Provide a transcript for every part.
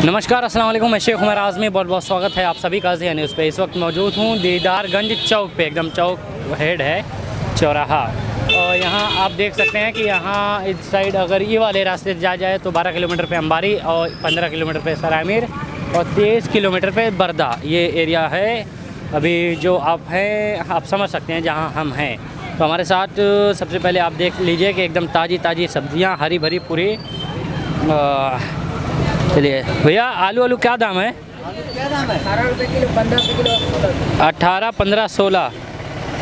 नमस्कार, अस्सलाम वालेकुम। मैं शेख उमर आज़मी, बहुत बहुत स्वागत है आप सभी का ज़िया न्यूज़ पे। इस वक्त मौजूद हूँ दीदारगंज चौक पे, एकदम चौक हेड है चौराहा। और यहाँ आप देख सकते हैं कि यहाँ इस साइड अगर ये वाले रास्ते जा जाए तो 12 किलोमीटर पे अंबारी और 15 किलोमीटर पे सरायमीर और 23 किलोमीटर पे बरदा, ये एरिया है। अभी जो आप हैं, आप समझ सकते हैं जहाँ हम हैं। तो हमारे साथ सबसे पहले आप देख लीजिए कि एकदम ताज़ी ताज़ी सब्ज़ियाँ, हरी भरी पूरी। चलिए भैया, आलू क्या दाम है? क्या दाम है? 18 रुपये किलो, 15 रुपये किलो, 18, 15, 16।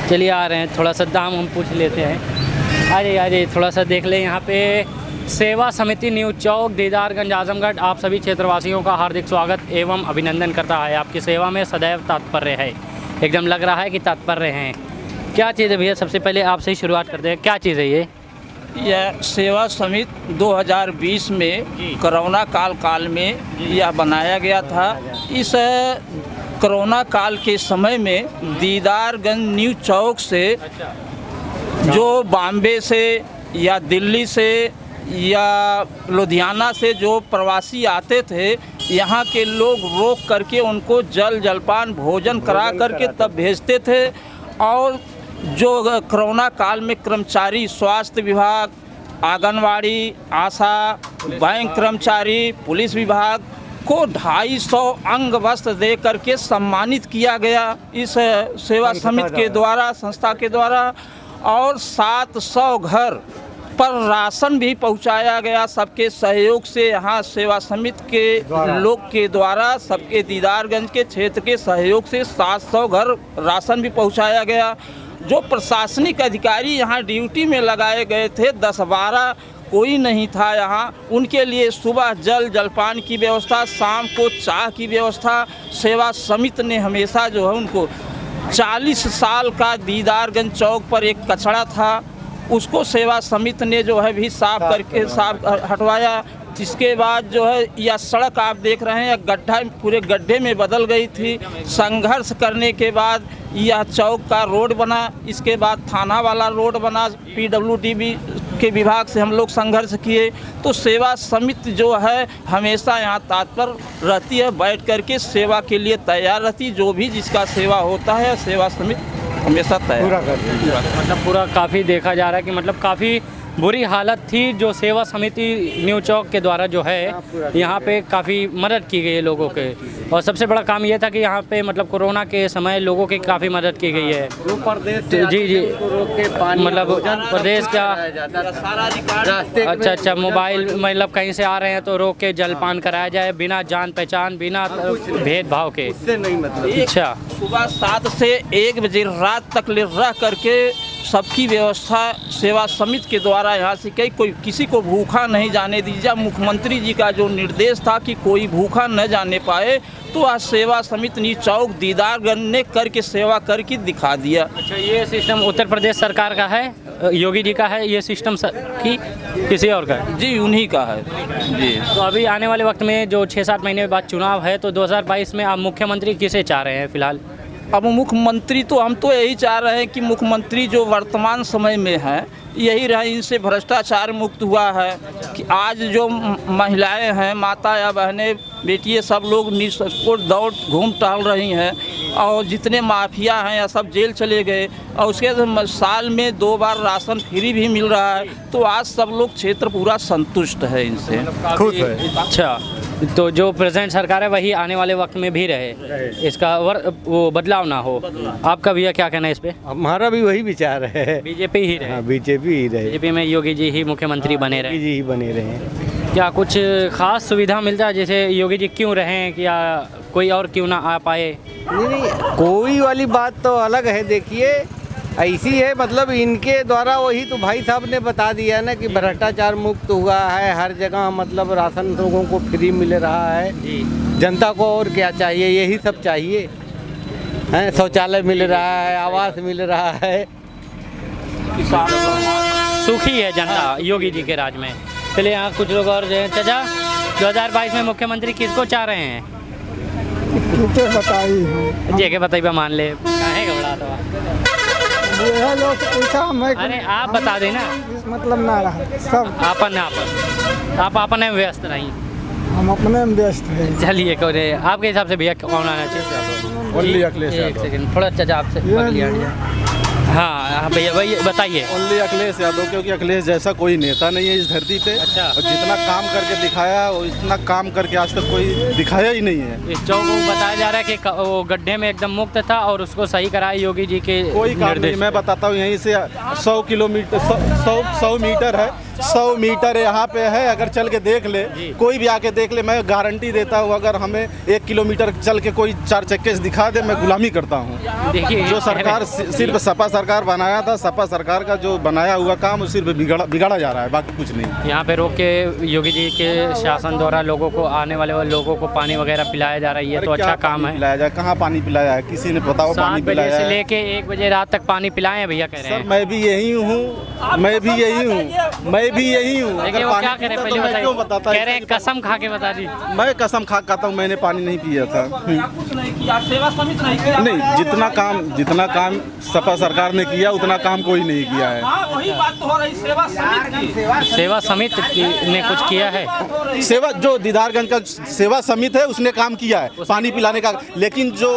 चलिए आ रहे हैं, थोड़ा सा दाम हम पूछ लेते हैं। अरे थोड़ा सा देख लें। यहाँ पे सेवा समिति न्यू चौक, दीदारगंज, आजमगढ़, आप सभी क्षेत्रवासियों का हार्दिक स्वागत एवं अभिनंदन करता है। आपकी सेवा में सदैव तात्पर्य है। एकदम लग रहा है कि तात्पर्य हैं। क्या चीज़ है भैया? सबसे पहले आपसे ही शुरुआत करते हैं। क्या चीज़ है ये? यह सेवा समिति 2020 में कोरोना काल में यह बनाया गया था। इस कोरोना काल के समय में दीदारगंज न्यू चौक से जो बॉम्बे से या दिल्ली से या लुधियाना से जो प्रवासी आते थे, यहाँ के लोग रोक करके उनको जलपान भोजन करा करके तब भेजते थे। और जो कोरोना काल में कर्मचारी, स्वास्थ्य विभाग, आंगनवाड़ी, आशा, बैंक कर्मचारी, पुलिस विभाग को 250 अंग वस्त्र दे करके सम्मानित किया गया इस सेवा समिति के द्वारा, संस्था के द्वारा। और 700 घर पर राशन भी पहुंचाया गया सबके सहयोग से। यहाँ सेवा समिति के लोग के द्वारा, सबके दीदारगंज के क्षेत्र के सहयोग से 700 घर राशन भी पहुंचाया गया। जो प्रशासनिक अधिकारी यहाँ ड्यूटी में लगाए गए थे, 10-12 कोई नहीं था यहाँ। उनके लिए सुबह जलपान की व्यवस्था, शाम को चाय की व्यवस्था सेवा समिति ने हमेशा जो है उनको 40 साल का दीदारगंज चौक पर एक कचरा था, उसको सेवा समिति ने जो है भी साफ करके हटवाया। इसके बाद जो है यह सड़क आप देख रहे हैं, गड्ढा पूरे गड्ढे में बदल गई थी। संघर्ष करने के बाद यह चौक का रोड बना। इसके बाद थाना वाला रोड बना। PWD के विभाग से हम लोग संघर्ष किए। तो सेवा समिति जो है हमेशा यहाँ तत्पर रहती है, बैठ करके सेवा के लिए तैयार रहती। जो भी जिसका सेवा होता है, सेवा समिति हमेशा तैयार मतलब पूरा काफ़ी देखा जा रहा है कि मतलब काफ़ी बुरी हालत थी। जो सेवा समिति न्यू चौक के द्वारा जो है यहाँ पे काफ़ी मदद की गई है लोगों के। और सबसे बड़ा काम ये था कि यहाँ पे मतलब कोरोना के समय लोगों की काफ़ी मदद की गई है। जी मतलब प्रदेश क्या, अच्छा मोबाइल मतलब कहीं से आ रहे हैं तो रोक के जलपान कराया जाए, बिना जान पहचान, बिना भेदभाव के। अच्छा, सुबह 7 से 1 बजे रात तक रह करके सबकी व्यवस्था सेवा समिति के द्वारा यहाँ से कोई किसी को भूखा नहीं जाने दीजिए। मुख्यमंत्री जी का जो निर्देश था कि कोई भूखा न जाने पाए, तो आज सेवा समिति न्यू चौक दीदारगंज ने करके सेवा करके दिखा दिया। अच्छा, ये सिस्टम उत्तर प्रदेश सरकार का है, योगी जी का है ये सिस्टम कि किसी और का है? जी, उन्हीं का है जी। तो अभी आने वाले वक्त में जो 6-7 महीने बाद चुनाव है, तो 2022 में आप मुख्यमंत्री किसे चाह रहे हैं फिलहाल? अब मुख्यमंत्री तो हम तो यही चाह रहे हैं कि मुख्यमंत्री जो वर्तमान समय में है यही रहे। इनसे भ्रष्टाचार मुक्त हुआ है कि आज जो महिलाएं हैं, माता या बहनें, बेटियां, सब लोग निष्पक्ष दौड़ घूम टहल रही हैं। और जितने माफिया हैं या सब जेल चले गए। और उसके साल में 2 बार राशन फ्री भी मिल रहा है। तो आज सब लोग क्षेत्र पूरा संतुष्ट है इनसे, खुश है। अच्छा, तो जो प्रेजेंट सरकार है वही आने वाले वक्त में भी रहे, इसका वो बदलाव ना हो। आपका भैया क्या कहना है इस पे? हमारा भी वही विचार है, बीजेपी ही रहे। हाँ, बीजेपी ही रहे। बीजेपी में योगी जी ही मुख्यमंत्री बने रहे। जी ही बने रहे। क्या कुछ खास सुविधा मिलता है, जैसे योगी जी क्यों रहें, या कोई और क्यों ना आ पाए? नहीं, कोई वाली बात तो अलग है। देखिए ऐसी है, मतलब इनके द्वारा वही तो भाई साहब ने बता दिया ना कि भ्रष्टाचार मुक्त हुआ है हर जगह, मतलब राशन लोगों को फ्री मिल रहा है जी। जनता को और क्या चाहिए? यही सब चाहिए हैं। शौचालय मिल रहा है, आवास मिल रहा है। सुखी है जनता योगी जी के राज में। चलिए यहाँ कुछ लोग और चाचा, 2022 में मुख्यमंत्री किसको चाह रहे हैं? बताइए बताइए मान ले, काहे घबरा तो ये लोग पूछा मैं, अरे आप बता देना, मतलब ना रहा सब आप अपन में व्यस्त नहीं। हम अपने में व्यस्त है। चलिए कोई आपके हिसाब से भैया कौन आना चाहिए? ओनली अखिलेश एक यादव। सेकंड थोड़ा चाचा आपसे पकड़ लिया हाँ भैया वही बताइए। ओनली अखिलेश यादव, क्योंकि अखिलेश जैसा कोई नेता नहीं है इस धरती पे। अच्छा। और जितना काम करके दिखाया और इतना काम करके आज तक कोई दिखाया ही नहीं है। इस चौक को बताया जा रहा है कि वो गड्ढे में एकदम मुक्त था और उसको सही कराया योगी जी के कोई काम नहीं। मैं बताता हूँ, यहीं से 100 किलोमीटर 100 मीटर है, 100 मीटर यहाँ पे है। अगर चल के देख ले, कोई भी आके देख ले, मैं गारंटी देता हूँ अगर हमें 1 किलोमीटर चल के कोई 4 चक्के से दिखा दे, मैं गुलामी करता हूँ। देखिए जो सरकार सिर्फ सपा सरकार बनाया था, सपा सरकार का जो बनाया हुआ काम वो सिर्फ बिगाड़ा जा रहा है, बाकी कुछ नहीं। यहाँ पे रोक के योगी जी के शासन द्वारा लोगों को आने वाले लोगों को पानी वगैरह पिलाया जा रहा है, ये तो अच्छा काम है। पिलाया जाए, कहाँ पानी पिलाया है? किसी ने बताओ 7 पानी बजे पिलाया से है? लेके 1 बजे रात तक पानी पिलाए हैं भैया कह रहे सर हैं। मैं भी यही हूँ, मैं भी यही हूँ, मैं भी यही हूँ। देखिए वो क्या कह रहे हैं पहले मैं क्यों बताइए। बताता? कह रहे हैं कसम खा के बता दी। मैं कसम खाता हूँ, मैंने पानी नहीं पिया था। कुछ नहीं किया, सेवा समिति नहीं किया। नहीं, जितना काम सपा सरकार ने किया उतना काम कोई नहीं किया है। हाँ वही बात तो हो रही, सेवा समिति की। सेवा समिति ने कुछ किया है। सेवा जो दीदारगंज का सेवा समिति है उसने काम किया है पानी पिलाने का, लेकिन जो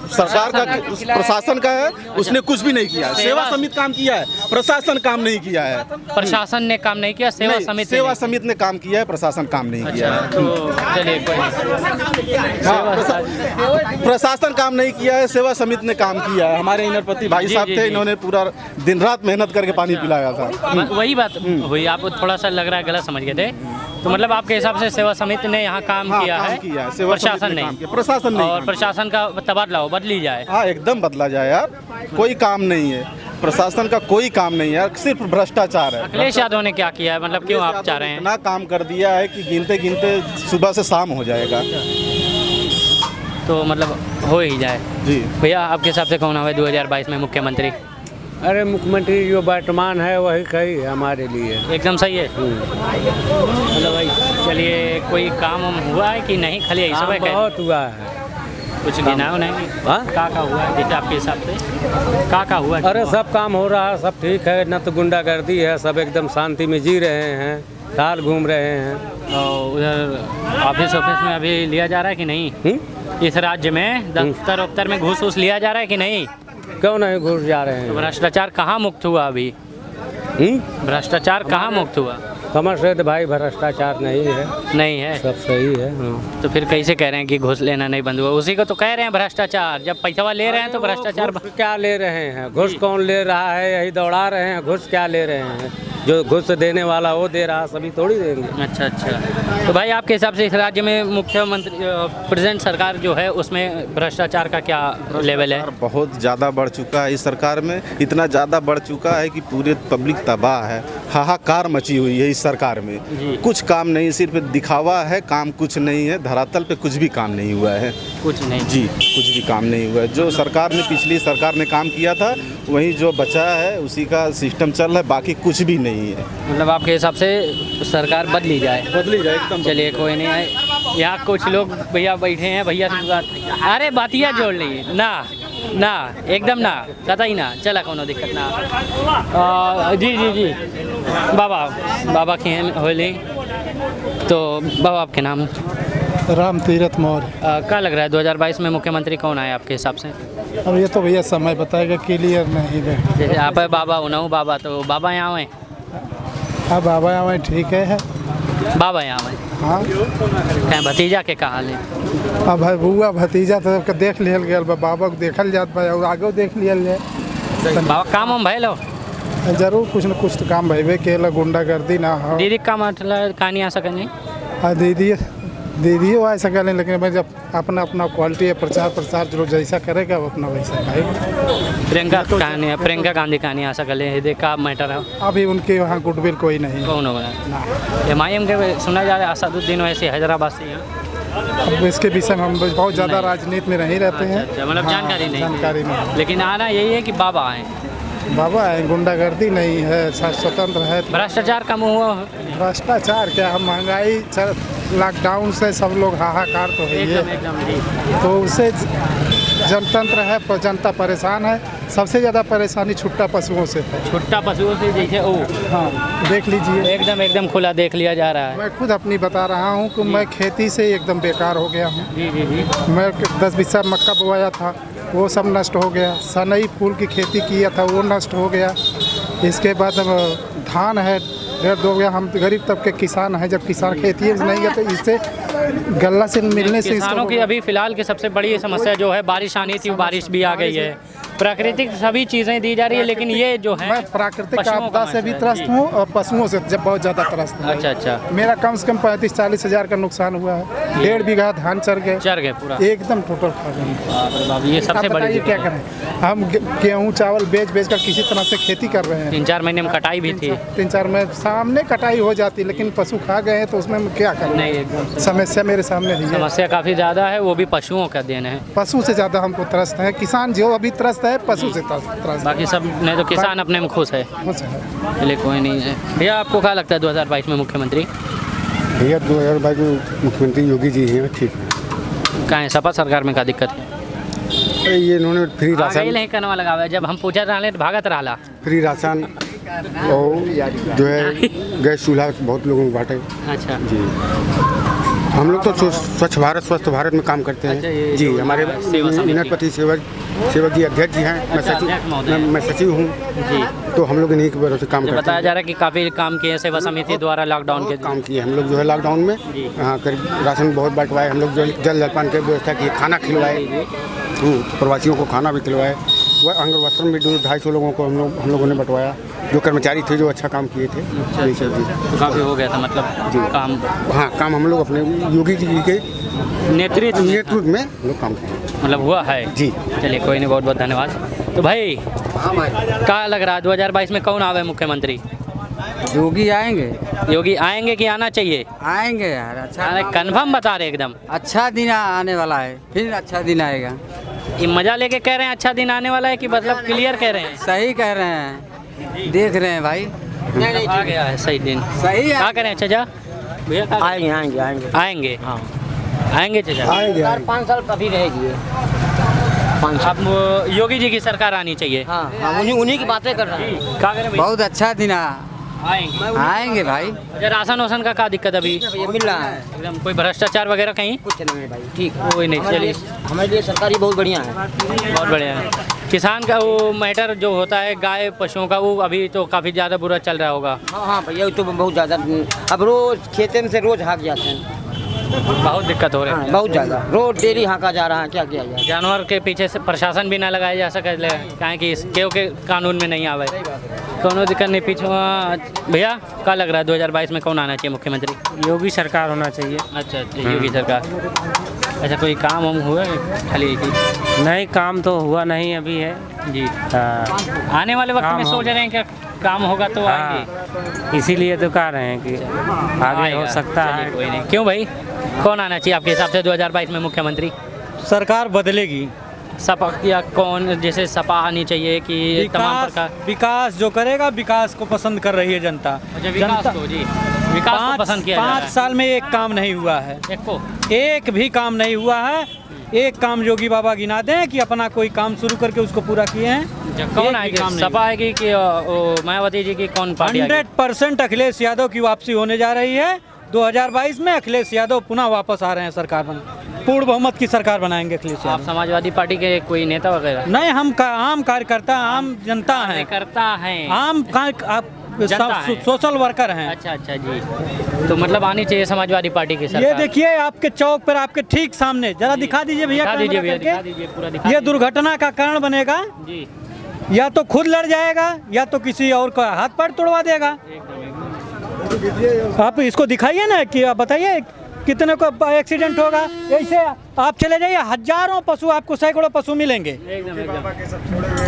सरकार का प्रशासन का है उसने कुछ भी नहीं किया है। सेवा समिति काम किया है, प्रशासन काम नहीं किया है। प्रशासन ने काम नहीं किया, सेवा समिति सेवा समिति ने काम किया है, प्रशासन काम नहीं किया है। तो चलिए कोई प्रशासन काम नहीं किया है, सेवा समिति ने काम किया है। हमारे इनरपति भाई साहब थे, इन्होंने पूरा दिन रात मेहनत करके पानी पिलाया था। वही बात हुई, आपको थोड़ा सा लग रहा है गलत समझ गए थे। तो मतलब आपके हिसाब से सेवा समिति ने यहाँ काम किया है, प्रशासन नहीं। प्रशासन नहीं। और प्रशासन का तबादला बदली जाए। हाँ एकदम बदला जाए यार, कोई काम नहीं है प्रशासन का, कोई काम नहीं है यार, सिर्फ भ्रष्टाचार है। अखिलेश यादव ने क्या किया है, मतलब क्यों आप चाह रहे हैं? इतना काम कर दिया है कि गिनते गिनते सुबह से शाम हो जाएगा। तो मतलब हो ही जाए। जी भैया आपके हिसाब से कौन हुआ 2022 में मुख्यमंत्री? अरे मुख्यमंत्री जो वर्तमान है वही सही है हमारे लिए। एकदम सही है। मतलब भाई चलिए कोई काम हुआ है कि नहीं, खाली ऐसा है? बहुत हुआ है, कुछ गिनाओ नहीं। का हुआ है जैसे आपके हिसाब से का हुआ? अरे सब काम हो रहा है, सब ठीक है, न तो गुंडागर्दी है, सब एकदम शांति में जी रहे हैं, साल घूम रहे हैं। और उधर ऑफिस में अभी लिया जा रहा है कि नहीं? इस राज्य में दफ्तर में घूस लिया जा रहा है कि नहीं? क्यों नहीं घुस जा रहे हैं? तो भ्रष्टाचार कहाँ मुक्त हुआ अभी? भ्रष्टाचार कहाँ मुक्त हुआ? समझ रहे थे भाई, भ्रष्टाचार नहीं है, नहीं है, सब सही है। तो फिर कैसे कह रहे हैं कि घूस लेना नहीं बंद हुआ? उसी को तो कह रहे हैं भ्रष्टाचार। जब पैसा ले रहे हैं तो भ्रष्टाचार। क्या ले रहे हैं? घुस कौन ले रहा है? यही दौड़ा रहे हैं। घुस क्या ले रहे हैं? जो घुस देने वाला वो दे रहा, सभी थोड़ी देंगे। अच्छा अच्छा। तो भाई आपके हिसाब से इस राज्य में मुख्यमंत्री प्रेजेंट सरकार जो है उसमें भ्रष्टाचार का क्या लेवल है? बहुत ज़्यादा बढ़ चुका है इस सरकार में, इतना ज़्यादा बढ़ चुका है कि पूरे पब्लिक तबाह है, हाहाकार मची हुई है इस सरकार में। कुछ काम नहीं, सिर्फ दिखावा है, काम कुछ नहीं है, धरातल पे कुछ भी काम नहीं हुआ है। कुछ नहीं जी, कुछ भी काम नहीं हुआ है। जो सरकार ने पिछली सरकार ने काम किया था वही जो बचा है उसी का सिस्टम चल रहा है, बाकी कुछ भी नहीं है। मतलब आपके हिसाब से सरकार बदली जाए एकदम। चलिए कोई नहीं है, यहाँ कुछ लोग भैया बैठे हैं, भैया से बात। अरे बातिया जोड़ ली ना एकदम ना, कतई ना, चला कोनो दिक्कत ना। जी बाबा के होली। तो बाबा आपके नाम? राम तीरथ मौर्य। क्या लग रहा है 2022 में मुख्यमंत्री कौन आए आपके हिसाब से? अब ये तो भैया समय बताएगा, क्लियर नहीं है। जैसे आप है बाबा उनाऊ बाबा, तो बाबा यहाँ आए? हाँ बाबा यहाँ ठीक है। बाबा यहाँ आए? हाँ क्या भतीजा के का हाल है? अब भाई बुआ भतीजा तो सबके देख लियल गया, बाबा को देखल जात भाई, और आगे देख लियल जाए। बाबा काम हम भैलो जरूर कुछ न कुछ तो काम भैबे केला, गुंडागर्दी ना हो। दीदी का मतलब कहानी आ सकनी? हाँ दीदी आ सकें, लेकिन भाई जब अपना अपना क्वालिटी है, प्रचार जो जैसा करेगा वो अपना वैसा भाई। प्रियंका गांधी कहानी आ सकले, ये का मैटर है? अभी उनके वहाँ गुडविल कोई नहीं। कौन होगा? MIM के सुना जा रहा है असदुद्दीन वैसे हैदराबाद से यहाँ। अब इसके विषय में हम बहुत ज़्यादा राजनीति में नहीं रहते हैं। मतलब जानकारी नहीं। जानकारी नहीं। लेकिन आना यही है कि बाबा आए। बाबा है, गुंडागर्दी नहीं है, स्वतंत्र है। भ्रष्टाचार कम हुआ? भ्रष्टाचार क्या, महंगाई लॉकडाउन से सब लोग हाहाकार तो है एकदम एकदम जी। तो उससे जनतंत्र है, जनता परेशान है। सबसे ज़्यादा परेशानी छुट्टा पशुओं से है। छुट्टा पशुओं से जैसे हाँ, देख लीजिए, एकदम एकदम खुला देख लिया जा रहा है। मैं खुद अपनी बता रहा हूँ कि मैं खेती से एकदम बेकार हो गया हूँ। जी जी जी। मैं 10 बिस्सा मक्का बोया था, वो सब नष्ट हो गया। सनई फूल की खेती किया था, वो नष्ट हो गया। इसके बाद अब धान है, 1.5 हो गया। हम गरीब तबके किसान हैं, जब किसान खेती नहीं है तो इससे गल्ला से मिलने से किसानों की अभी फिलहाल की सबसे बड़ी समस्या जो है, बारिश आनी थी, बारिश भी आ गई है। प्राकृतिक सभी चीज़ें दी जा रही है, लेकिन ये जो है मैं प्राकृतिक आपदा से भी त्रस्त हूँ और पशुओं से जब बहुत ज़्यादा त्रस्त हूँ। अच्छा अच्छा। मेरा कम से कम 35-40 हज़ार का नुकसान हुआ है। 1.5 बीघा धान चर गए पूरा एकदम टोटल खा गए। ये सबसे आप बड़ी बताइए क्या करें, हम गेहूँ चावल बेच कर किसी तरह से खेती कर रहे हैं। 3-4 महीने में कटाई भी थी। 3-4 में सामने कटाई हो जाती, लेकिन पशु खा गए हैं तो उसमें हम क्या करें। नहीं, एकदम समस्या मेरे सामने ही है। समस्या काफ़ी ज़्यादा है, वो भी पशुओं का देन है। पशु से ज़्यादा हमको त्रस्त है। किसान जो अभी त्रस्त है, पशु से त्रस्त बाकी सब नहीं तो किसान अपने में खुश है। चलिए कोई नहीं है। भैया आपको क्या लगता है 2022 में मुख्यमंत्री? भैया 2022 में मुख्यमंत्री योगी जी हैं, ठीक है। कहाँ है सपा सरकार में क्या दिक्कत है? ये इन्होंने फ्री राशन नहीं करने लगा हुआ है। जब हम पूछा रहा तो भागत रहा। फ्री राशन और जो है गैस चूल्हा बहुत लोगों को बांटे। अच्छा जी, हम लोग तो स्वच्छ भारत स्वस्थ भारत में काम करते अच्छा, ये हैं। जी, हमारे विनयपति सेवक जी अध्यक्ष जी हैं, मैं सचिव हूँ जी। तो हम लोग इन्हीं के भरोसे काम करते बताया हैं। जा रहा है कि काफ़ी काम किए सेवा समिति द्वारा लॉकडाउन के काम किए हम लोग जो है लॉकडाउन में। हाँ, राशन बहुत बंटवाए हम लोग, जल जलपान की व्यवस्था की, खाना खिलवाए, प्रवासियों को खाना भी खिलवाए। वह अंग वस्त्र में 250 लोगों को हम लोगों ने बंटवाया, जो कर्मचारी थे जो अच्छा काम किए थे। तो काफ़ी हो गया था मतलब जी काम। हाँ, काम हम लोग अपने योगी जी के नेतृत्व में लोग काम किए, मतलब हुआ है जी। चलिए कोई नहीं, बहुत बहुत धन्यवाद। तो भाई क्या लग रहा है 2022 में कौन आवे मुख्यमंत्री? योगी आएंगे। योगी आएंगे कि आना चाहिए? आएंगे यार, अच्छा कन्फर्म बता रहे एकदम। अच्छा दिन आने वाला है, फिर अच्छा दिन आएगा। ये मजा लेके कह रहे हैं अच्छा दिन आने वाला है कि मतलब क्लियर कह रहे हैं? सही कह रहे हैं, देख रहे हैं भाई। आ गया है सही दिन। सही है। क्या करें चाचा? भैया आएंगे आएंगे आएंगे आएंगे हाँ आएंगे चाचा। 4-5 साल कभी रहेगी। अब योगी जी की सरकार आनी चाहिए। हाँ हाँ, उन्हीं की बातें कर रहे हैं। क्या करें बहुत अच्छा दिन आएंगे आएंगे भाई। अच्छा, राशन वासन का क्या दिक्कत अभी? ये मिल रहा है एकदम कोई भ्रष्टाचार वगैरह कहीं? कुछ नहीं भाई, ठीक। कोई नहीं। चलिए हमारे लिए सरकारी बहुत बढ़िया है। बहुत बढ़िया है। किसान का वो मैटर जो होता है गाय पशुओं का, वो अभी तो काफ़ी ज़्यादा बुरा चल रहा होगा। हाँ हाँ भैया, तो बहुत ज़्यादा। अब रोज खेते में से रोज हाँक जाते हैं, बहुत दिक्कत हो रही है। बहुत ज़्यादा। रोज डेली हाँका जा रहा है, क्या किया जाए। जानवर के पीछे से प्रशासन भी ना लगाया जा सके, कहें कि के कानून में नहीं आवे, कोनो दिक्कत नहीं। पीछे भैया क्या लग रहा है 2022 में कौन आना चाहिए मुख्यमंत्री? योगी सरकार होना चाहिए। अच्छा योगी सरकार। अच्छा, कोई काम हम हुआ खाली? नहीं, काम तो हुआ नहीं अभी है जी। हाँ, आने वाले वक्त में सोच रहे हैं क्या काम होगा तो आएंगे? हाँ, इसीलिए तो कह रहे हैं कि आगे हो सकता है। कोई नहीं। क्यों भाई, कौन आना चाहिए आपके हिसाब से 2022 में मुख्यमंत्री? सरकार बदलेगी। सपा या कौन, जैसे सपा आनी चाहिए कि तमाम प्रकार? विकास जो करेगा, विकास को पसंद कर रही है जनता। अच्छा, विकास को जी, विकास को पसंद किया जा रहा है। 5 साल में एक काम नहीं हुआ है, एक भी काम नहीं हुआ है। एक काम योगी बाबा गिना दें कि अपना कोई काम शुरू करके उसको पूरा किए हैं। कौन आएगी? सपा आएगी कि मायावती जी की कौन पार्टी? 100% अखिलेश यादव की वापसी होने जा रही है। 2022 में अखिलेश यादव पुनः वापस आ रहे हैं, सरकार पूर्ण बहुमत की सरकार बनाएंगे अखिलेश यादव। आप समाजवादी पार्टी के कोई नेता वगैरह? नहीं, हम आम कार्यकर्ता, आम जनता हैं, आम सोशल वर्कर हैं। अच्छा अच्छा जी। तो मतलब आनी चाहिए समाजवादी पार्टी की सरकार। ये देखिए आपके चौक पर, आपके ठीक सामने, जरा दिखा दीजिए भैया, दिखा दीजिए पूरा दिखा। ये दुर्घटना का कारण बनेगा जी। या तो खुद लड़ जाएगा या तो किसी और का हाथ पैर तोड़वा देगा। आप इसको दिखाइए ना, कि आप बताइए कितने को एक्सीडेंट होगा। ऐसे आप चले जाइए, हजारों पशु, आपको सैकड़ों पशु मिलेंगे।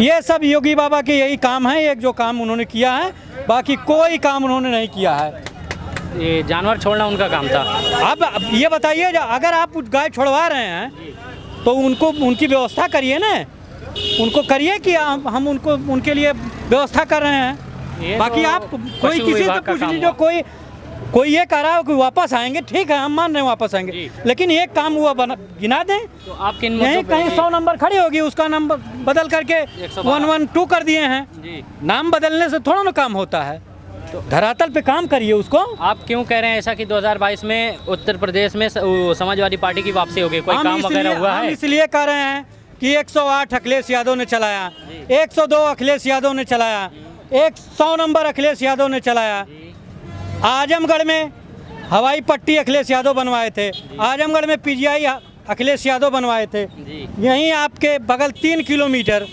ये सब योगी बाबा के यही काम है, एक जो काम उन्होंने किया है, बाकी कोई काम उन्होंने नहीं किया है। ये जानवर छोड़ना उनका काम था। अब ये बताइए, अगर आप गाय छोड़वा रहे हैं तो उनको उनकी व्यवस्था करिए ना, उनको करिए कि हम उनको उनके लिए व्यवस्था कर रहे हैं। ये बाकी तो आप कोई पशु किसी से विभाग का पूछ काम लीजिए, हुआ। कोई ये कह रहा हो कि वापस आएंगे, ठीक है हम मान रहे हैं वापस आएंगे, जी। लेकिन एक काम हुआ गिना दें। तो आप किन यहीं मुद्दों पे- कहीं 100 नंबर खड़ी होगी, उसका नंबर बदल करके 112 112 कर दिए हैं। जी। नाम बदलने से थोड़ा ना काम होता है, तो धरातल पे काम करिए उसको। आप क्यों कह रहे हैं ऐसा कि 2022 में उत्तर प्रदेश में समाजवादी पार्टी की वापसी होगी? कोई काम वगैरह हुआ हम है? इसलिए कह रहे हैं कि 108 अखिलेश यादव ने चलाया, 102 अखिलेश यादव ने चलाया, 100 नंबर अखिलेश यादव ने चलाया। आजमगढ़ में हवाई पट्टी अखिलेश यादव बनवाए थे, आजमगढ़ में पीजीआई अखिलेश यादव बनवाए थे। यहीं आपके बगल 3 किलोमीटर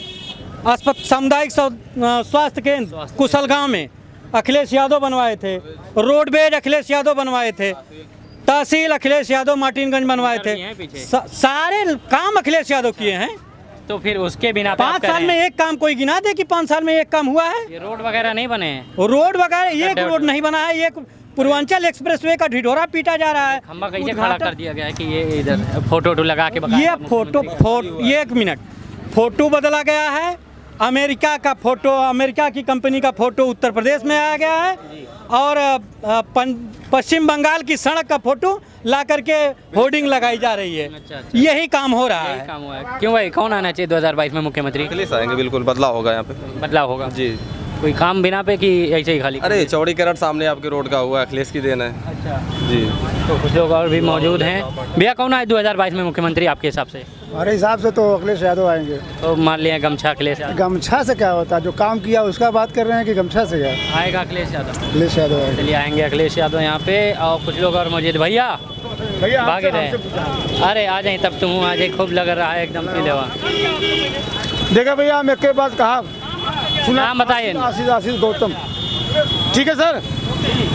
सामुदायिक स्वास्थ्य केंद्र कुशलगांव में अखिलेश यादव बनवाए थे, रोडवेज अखिलेश यादव बनवाए थे, तहसील अखिलेश यादव मार्टिनगंज बनवाए थे। सारे काम अखिलेश यादव किए हैं। तो फिर उसके बिना पे आप 5 कह साल रहे में हैं, एक काम कोई गिना दे कि 5 साल में एक काम हुआ है? ये रोड वगैरह नहीं बने हैं? रोड वगैरह एक गड्ढे रोड नहीं बना है, एक पूर्वांचल एक्सप्रेसवे का ढिढोरा पीटा जा रहा है। खंबा कैसे खड़ा कर दिया गया है कि ये इधर फोटो लगा के बकाया ये मुख्यमंत्री- ये 1 मिनट, फोटो बदला गया है। अमेरिका का फोटो, अमेरिका की कंपनी का फोटो उत्तर प्रदेश में आया गया है, और पश्चिम बंगाल की सड़क का फोटो ला करके होर्डिंग लगाई जा रही है। अच्छा। यही काम हो रहा यही है। काम हुआ है। क्यों भाई, कौन आना चाहिए 2022 में मुख्यमंत्री? अखिलेश आएंगे, बिल्कुल बदलाव होगा यहाँ पे। बदलाव होगा जी। कोई काम बिना पे कि ऐसे ही खाली? अरे चौड़ीकरण सामने आपके रोड का हुआ, अखिलेश की देन है। अच्छा। जी। तो कुछ लोग और भी मौजूद हैं। भैया कौन आए 2022 में मुख्यमंत्री आपके हिसाब से? हमारे हिसाब से तो अखिलेश यादव आएंगे। तो मान लिया गमछा अखिलेश यादव गमछा से क्या होता है? जो काम किया उसका बात कर रहे हैं कि गमछा से क्या? आएगा अखिलेश यादव। अखिलेश यादव आएंगे। चलिए आएंगे अखिलेश यादव यहाँ पे। और कुछ लोग और मौजूद। भैया भागे रहे, अरे आ जाए तब तुम आ जाए, खूब लग रहा है एकदम पीलेवा। देखा भैया, हम एक बात कहा, नाम बताइए। आशीष गौतम। ठीक है सर,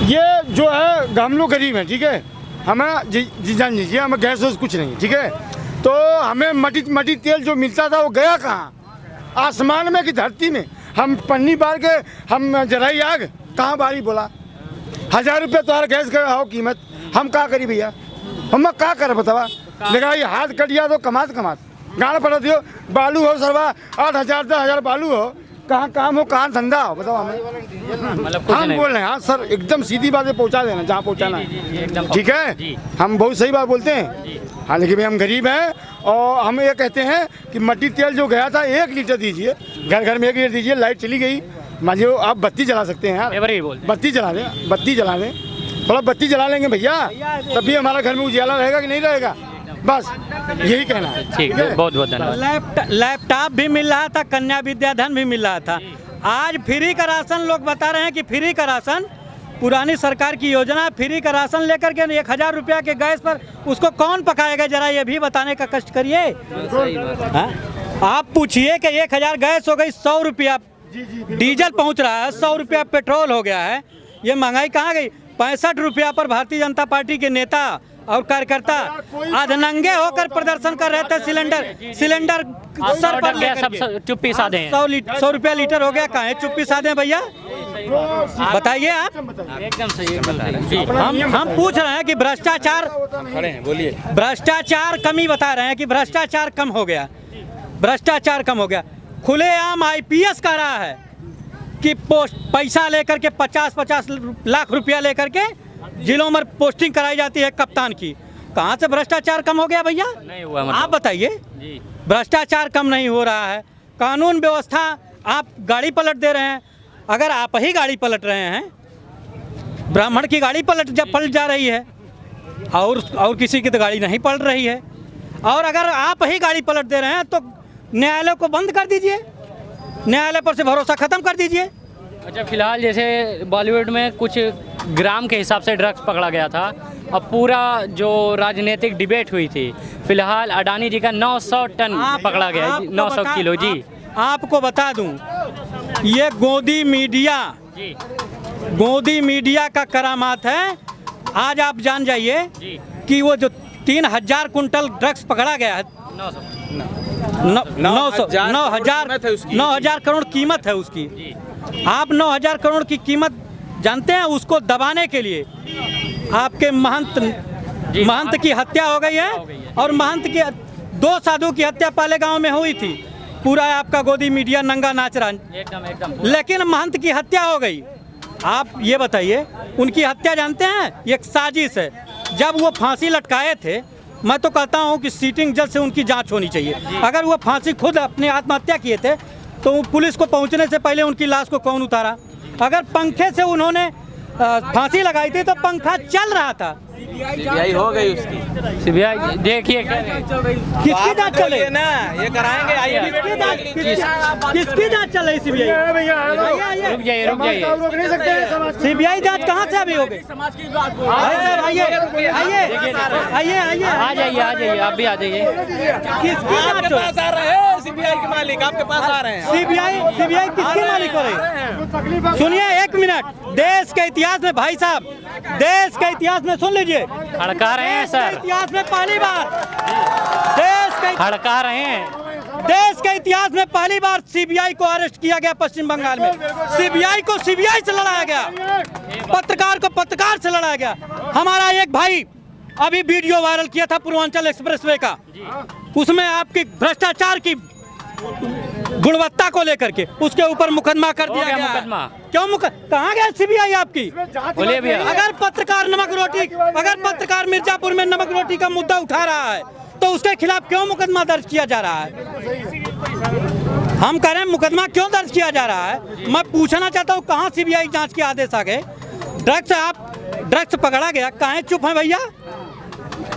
ये जो है हम लोग गरीब हैं, ठीक है, हमें जी जान लीजिए, हमें गैस वैस कुछ नहीं, ठीक है, तो हमें मटी तेल जो मिलता था वो गया कहाँ? आसमान में कि धरती में? हम पन्नी बार के हम जलाई आग, कहाँ बारी बोला? 1000 रुपये तुम्हारा गैस का हो कीमत, हम क्या करी भैया? हम क्या कर बतावा? देखा ये हाथ कट गया तो कमात गाड़ पड़ा दियो, बालू हो सरवा 8000 10,000 बालू हो, कहाँ काम हो, कहाँ धंधा हो, बताओ हमें। मतलब हम बोल रहे हैं, हाँ सर, एकदम सीधी बात पहुँचा देना जहाँ पहुँचाना है, ठीक है? हम बहुत सही बात बोलते हैं। हाँ, लेकिन भाई हम गरीब हैं, और हम ये कहते हैं कि मट्टी तेल जो गया था 1 लीटर दीजिए, घर घर में 1 लीटर दीजिए। लाइट चली गई, मान लो आप बत्ती जला सकते हैं यार, बत्ती जला लें, बत्ती जला लें, थोड़ा बत्ती जला लेंगे भैया, तभी हमारा घर में उजाला रहेगा कि नहीं रहेगा, बस यही कहना है। ठीक है, बहुत बहुत धन्यवाद। लैपटॉप भी मिल रहा था, कन्या विद्याधन भी मिल रहा था। आज फ्री का राशन, लोग बता रहे हैं कि फ्री का राशन, पुरानी सरकार की योजना, फ्री का राशन लेकर के 1000 रुपया के गैस पर उसको कौन पकाएगा, जरा ये भी बताने का कष्ट करिए। आप पूछिए कि 1000 गैस हो गई, 100 रुपया डीजल पहुंच रहा है, 100 रुपया पेट्रोल हो गया है, ये महंगाई कहाँ गई? 65 रुपया पर भारतीय जनता पार्टी के नेता और कार्यकर्ता अधनंगे होकर प्रदर्शन कर रहे थे। सिलेंडर सर पर सब चुप्पी साधे हैं। 100 रुपया लीटर हो गया, कहाँ है चुप्पी साधे भैया? बताइए आप। एकदम सही। हम पूछ रहे हैं कि भ्रष्टाचार, खड़े हैं, बोलिए। भ्रष्टाचार कमी बता रहे हैं कि भ्रष्टाचार कम हो गया, भ्रष्टाचार कम हो गया। खुलेआम IPS कह रहा है कि पैसा लेकर के 50-50 लाख रुपया लेकर के जिलों में पोस्टिंग कराई जाती है कप्तान की। कहाँ से भ्रष्टाचार कम हो गया भैया? नहीं हुआ मतलब। आप बताइए। भ्रष्टाचार कम नहीं हो रहा है। कानून व्यवस्था, आप गाड़ी पलट दे रहे हैं। अगर आप ही गाड़ी पलट रहे हैं, ब्राह्मण की गाड़ी पलट जा रही है, और किसी की तो गाड़ी नहीं पलट रही है। और अगर आप ही गाड़ी पलट दे रहे हैं तो न्यायालय को बंद कर दीजिए, न्यायालय पर से भरोसा खत्म कर दीजिए। अच्छा, फिलहाल जैसे बॉलीवुड में कुछ ग्राम के हिसाब से ड्रग्स पकड़ा गया था, अब पूरा जो राजनीतिक डिबेट हुई थी, फिलहाल अडानी जी का 900 टन पकड़ा गया, 900 किलो। जी आपको बता दूं, ये गोदी मीडिया का करामात है। आज आप जान जाइए कि वो जो 3000 कुंटल ड्रग्स पकड़ा गया है, 9,000 करोड़ कीमत है उसकी। आप 9,000 करोड़ की कीमत जानते हैं? उसको दबाने के लिए आपके महंत की हत्या हो गई है, और महंत की 2 साधु की हत्या पाले गांव में हुई थी। पूरा आपका गोदी मीडिया नंगा नाच रहा है। एकदम लेकिन महंत की हत्या हो गई। आप ये बताइए, उनकी हत्या जानते हैं, ये एक साजिश है। जब वो फांसी लटकाए थे, मैं तो कहता हूँ कि सीटिंग जज से उनकी जांच होनी चाहिए। अगर वो फांसी खुद अपने आत्महत्या किए थे तो पुलिस को पहुँचने से पहले उनकी लाश को कौन उतारा? अगर पंखे से उन्होंने फांसी लगाई थी तो पंखा चल रहा था। सीबीआई हो गई उसकी। सीबीआई देखिए किसकी जांच चले ना, ये कराएंगे। किसकी जांच चल रही? सीबीआई रुक जाइए। सीबीआई जांच कहाँ से अभी हो गई? आइए आ जाइए आप भी आ जाइए। किसकी जांच हो? आ रहे हैं सीबीआई के मालिक, आपके पास आ रहे हैं। सीबीआई किसकी मालिक हो रही? सुनिए 1 मिनट। देश के इतिहास में भाई साहब, देश के इतिहास में सुन लीजिए, हड़का रहे हैं सर, इतिहास में पहली बार हड़का रहे हैं। देश के इतिहास में पहली बार सीबीआई को अरेस्ट किया गया पश्चिम बंगाल में। सीबीआई को सीबीआई से लड़ाया गया, पत्रकार को पत्रकार से लड़ाया गया। हमारा एक भाई अभी वीडियो वायरल किया था पूर्वांचल एक्सप्रेसवे का, उसमें आपकी भ्रष्टाचार की गुणवत्ता को लेकर के उसके ऊपर मुकदमा कर दिया गया। मुकदमा क्यों कहाँ गया सीबीआई आपकी? बोलिए भैया। अगर पत्रकार मिर्जापुर में नमक रोटी का मुद्दा उठा रहा है तो उसके खिलाफ क्यों मुकदमा दर्ज किया जा रहा है? हम कह रहे हैं मुकदमा क्यों दर्ज किया जा रहा है? मैं पूछना चाहता हूँ कहाँ सीबीआई जांच के आदेश आ गए? ड्रग्स पकड़ा गया, कहाँ चुप है भैया?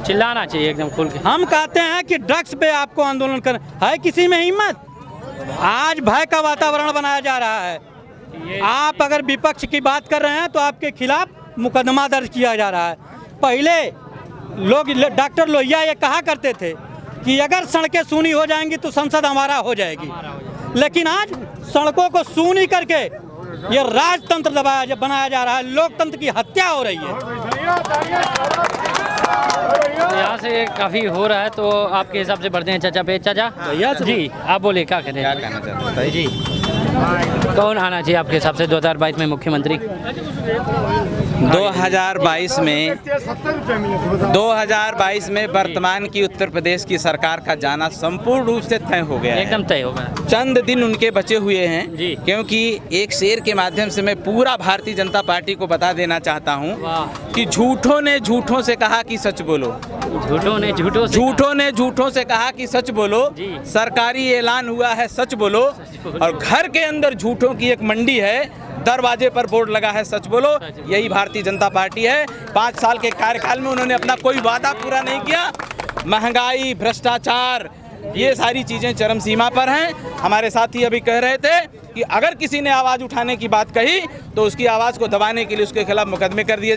चिल्लाना चाहिए एकदम खुल के। हम कहते हैं कि ड्रग्स पे आपको आंदोलन कर है किसी में हिम्मत? आज भय का वातावरण बनाया जा रहा है। आप अगर विपक्ष की बात कर रहे हैं तो आपके खिलाफ मुकदमा दर्ज किया जा रहा है। पहले लोग डॉक्टर लोहिया ये कहा करते थे कि अगर सड़कें सूनी हो जाएंगी तो संसद हमारा हो जाएगी, लेकिन आज सड़कों को सूनी करके ये राजतंत्र बनाया जा रहा है, लोकतंत्र की हत्या हो रही है। यहाँ से काफ़ी हो रहा है, तो आपके हिसाब से बढ़ते हैं चाचा पे। चाचा जी आप बोले क्या कहते हैं? क्या कहना चाहते हैं जी? कौन आना चाहिए आपके हिसाब से 2022 में मुख्यमंत्री? 2022 में वर्तमान की उत्तर प्रदेश की सरकार का जाना संपूर्ण रूप से तय हो गया है। एकदम तय हो गया। चंद दिन उनके बचे हुए हैं जी। क्योंकि एक शेर के माध्यम से मैं पूरा भारतीय जनता पार्टी को बता देना चाहता हूं कि झूठों ने झूठों से कहा कि सच बोलो, झूठों ने झूठों से कहा कि सच बोलो, सरकारी ऐलान हुआ है सच बोलो, और घर के अंदर झूठों की एक मंडी है, दरवाजे पर बोर्ड लगा है सच बोलो। यही भारतीय जनता पार्टी है। 5 साल के कार्यकाल में उन्होंने अपना कोई वादा पूरा नहीं किया। महंगाई, भ्रष्टाचार, ये सारी चीज़ें चरम सीमा पर हैं। हमारे साथी अभी कह रहे थे कि अगर किसी ने आवाज़ उठाने की बात कही तो उसकी आवाज़ को दबाने के लिए उसके खिलाफ मुकदमे कर दिए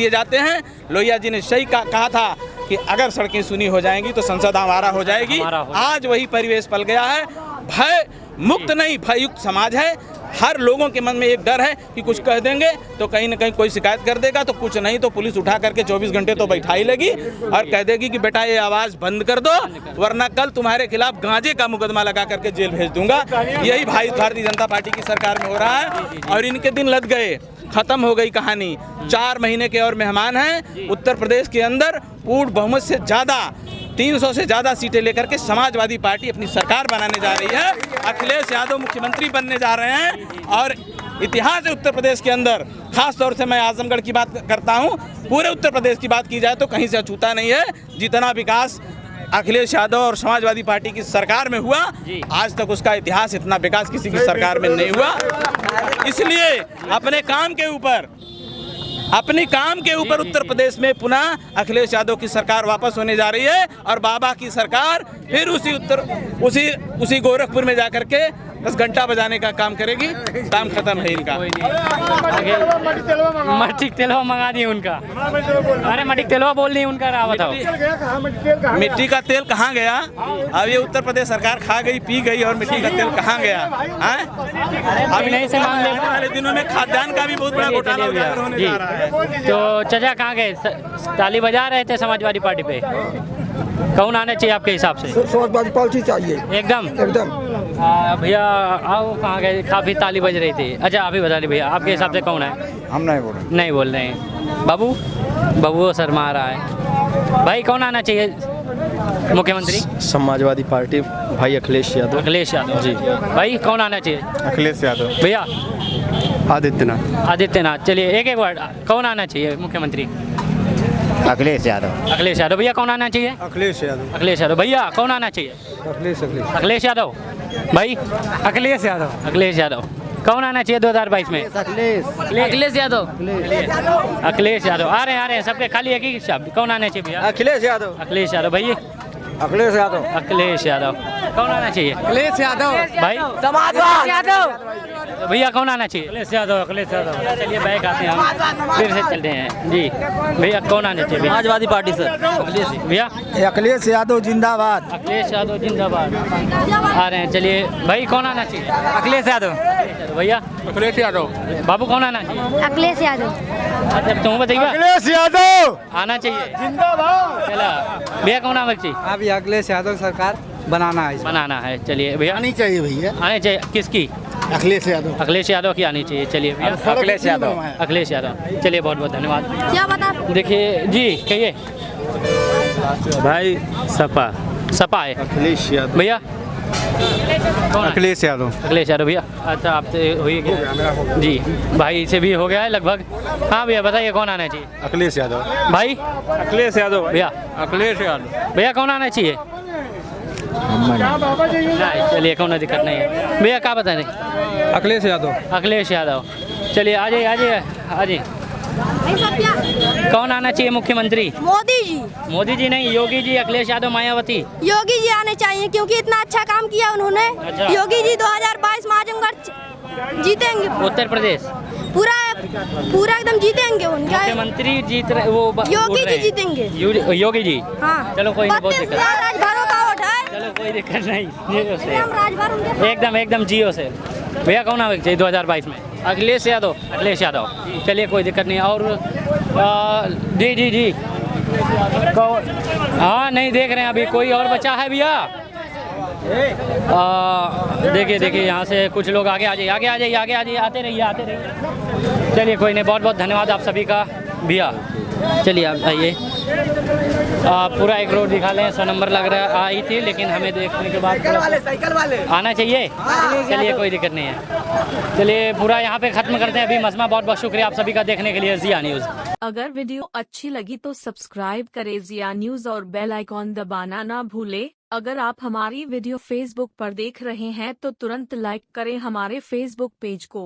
जाते हैं। लोहिया जी ने सही कहा था कि अगर सड़कें सुनी हो जाएंगी तो संसद हमारा हो जाएगी। आज वही परिवेश पल गया है। भय मुक्त नहीं, भययुक्त समाज है। हर लोगों के मन में एक डर है कि कुछ कह देंगे तो कहीं ना कहीं कोई शिकायत कर देगा, तो कुछ नहीं तो पुलिस उठा करके 24 घंटे तो बैठा ही लेगी और कह देगी कि बेटा ये आवाज़ बंद कर दो, वरना कल तुम्हारे खिलाफ गांजे का मुकदमा लगा करके जेल भेज दूंगा। यही भारतीय जनता पार्टी की सरकार में हो रहा है और इनके दिन लद गए, खत्म हो गई कहानी। 4 महीने के और मेहमान हैं। उत्तर प्रदेश के अंदर पूर्ण बहुमत से ज़्यादा 300 से ज़्यादा सीटें लेकर के समाजवादी पार्टी अपनी सरकार बनाने जा रही है। अखिलेश यादव मुख्यमंत्री बनने जा रहे हैं और इतिहास है उत्तर प्रदेश के अंदर। खास तौर से मैं आजमगढ़ की बात करता हूं, पूरे उत्तर प्रदेश की बात की जाए तो कहीं से अछूता नहीं है। जितना विकास अखिलेश यादव और समाजवादी पार्टी की सरकार में हुआ, आज तक उसका इतिहास इतना विकास किसी की सरकार में नहीं हुआ। इसलिए अपने काम के ऊपर उत्तर प्रदेश में पुनः अखिलेश यादव की सरकार वापस होने जा रही है और बाबा की सरकार फिर उसी गोरखपुर में जाकर के 10 घंटा बजाने का काम करेगी। काम खत्म है इनका। मटिक तेलवा मंगा दिए उनका। अरे मटिक तेलवा बोल दी उनका, रहा बताओ। मिट्टी का तेल कहाँ गया? अब ये उत्तर प्रदेश सरकार खा गई, पी गई और मिट्टी का तेल कहाँ गया? अभी नहीं से मांग आने वाले दिनों में खाद्यान्न का भी बहुत बड़ा घोटाला होने जा रहा है। तो चाचा कहाँ गए? ताली बजा रहे थे समाजवादी पार्टी पे। कौन आना चाहिए आपके हिसाब से? समाजवादी पार्टी चाहिए एकदम। भैया आओ, कहाँ गए? काफ़ी ताली बज रही थी। अच्छा अभी बता दी भैया, आपके हिसाब से कौन है? हम नहीं बोल रहे हैं। बाबू शर्मा आ रहा है। भाई कौन आना चाहिए? मुख्यमंत्री समाजवादी पार्टी भाई अखिलेश यादव। अखिलेश यादव जी। भाई कौन आना चाहिए? अखिलेश यादव। भैया आदित्यनाथ। आदित्यनाथ। चलिए एक एक वर्ड, कौन आना चाहिए मुख्यमंत्री? अखिलेश यादव। अखिलेश यादव। भैया कौन आना चाहिए? अखिलेश यादव। अखिलेश यादव। भैया कौन आना चाहिए? अखिलेश यादव। भाई अखिलेश यादव। अखिलेश यादव। कौन आना चाहिए 2022 में? अखिलेश यादव। अखिलेश यादव। आ रहे हैं सबके खाली एक ही शब्द, कौन आना चाहिए भैया? अखिलेश यादव। अखिलेश यादव। भैया अखिलेश यादव। अखिलेश यादव। कौन आना चाहिए? अखिलेश यादव। भाई समाजवाद यादव। भैया कौन आना चाहिए? अखिलेश यादव। अखिलेश यादव। चलिए बैक आते हैं हम, फिर से चलते हैं जी। भैया कौन आना चाहिए? Samajwadi party sir. भैया अखिलेश यादव जिंदाबाद। अखिलेश यादव जिंदाबाद। आ रहे हैं, चलिए भाई कौन आना चाहिए? अखिलेश यादव। भैया अखिलेश यादव। बाबू कौन आना चाहिए? अखिलेश यादव। अच्छा तुम बताइए। अखिलेश यादव आना चाहिए जिंदाबाद। चला। भैया कौन आना चाहिए? अभी अखिलेश यादव सरकार बनाना है। बनाना है। चलिए भैया आनी चाहिए भैया। आने चाहिए। किसकी? अखिलेश यादव। अखिलेश यादव की आनी चाहिए। चलिए भैया अखिलेश यादव। अखिलेश यादव। चलिए बहुत बहुत धन्यवाद। क्या बता? देखिए जी, कहिए। भाई सपा। सपा है। अखिलेश यादव। भैया कौन है? अखिलेश यादव। अखिलेश यादव। भैया अच्छा आपसे हो ही गया जी, भाई से भी हो गया है लगभग। हाँ भैया बताइए कौन आना चाहिए? अखिलेश यादव। भाई अखिलेश यादव। भैया अखिलेश यादव। भैया कौन आना चाहिए? नहीं चलिए कोई दिक्कत नहीं है। भैया क्या बता रहे? अखिलेश यादव। अखिलेश यादव। चलिए आ जाइए आ जाइए आ जाइए। कौन आना चाहिए मुख्यमंत्री? मोदी जी। मोदी जी नहीं, योगी जी, अखिलेश यादव, मायावती। योगी जी आने चाहिए क्योंकि इतना अच्छा काम किया उन्होंने। अच्छा। योगी जी 2022 में आजमगढ़ जीतेंगे। उत्तर प्रदेश पूरा पूरा एकदम जीतेंगे उनका। मुख्यमंत्री जीत रहे वो योगी जी जीतेंगे। योगी जी। हाँ चलो कोई नहीं, बहुत 32,000 दिक्कत। राजभरों का वोट है। चलो कोई दिक्कत नहीं, जियो से हम राजभर उनके एकदम एकदम जियो से। भैया कौन आना चाहिए 2022 में? अखिलेश यादव। अखिलेश यादव। चलिए कोई दिक्कत नहीं। और जी जी जी हाँ नहीं देख रहे हैं अभी कोई और बचा है भैया? देखिए देखिए यहाँ से कुछ लोग आगे आ जाइए आगे आ जाइए आगे आ जाइए, आते रहिए आते रहिए। चलिए कोई नहीं, बहुत बहुत धन्यवाद आप सभी का भैया। चलिए आप आइए। पूरा एक रोड दिखा लें। 100 नंबर लग रहा आई थी, लेकिन हमें देखने के बाद आना चाहिए। चलिए कोई दिक्कत नहीं है। चलिए पूरा यहाँ पे ख़त्म करते हैं अभी। मजमा बहुत बहुत शुक्रिया आप सभी का देखने के लिए। जिया न्यूज़। अगर वीडियो अच्छी लगी तो सब्सक्राइब करें जिया न्यूज़ और बेल आइकॉन दबाना ना भूले। अगर आप हमारी वीडियो फेसबुक पर देख रहे हैं तो तुरंत लाइक करें हमारे फेसबुक पेज को।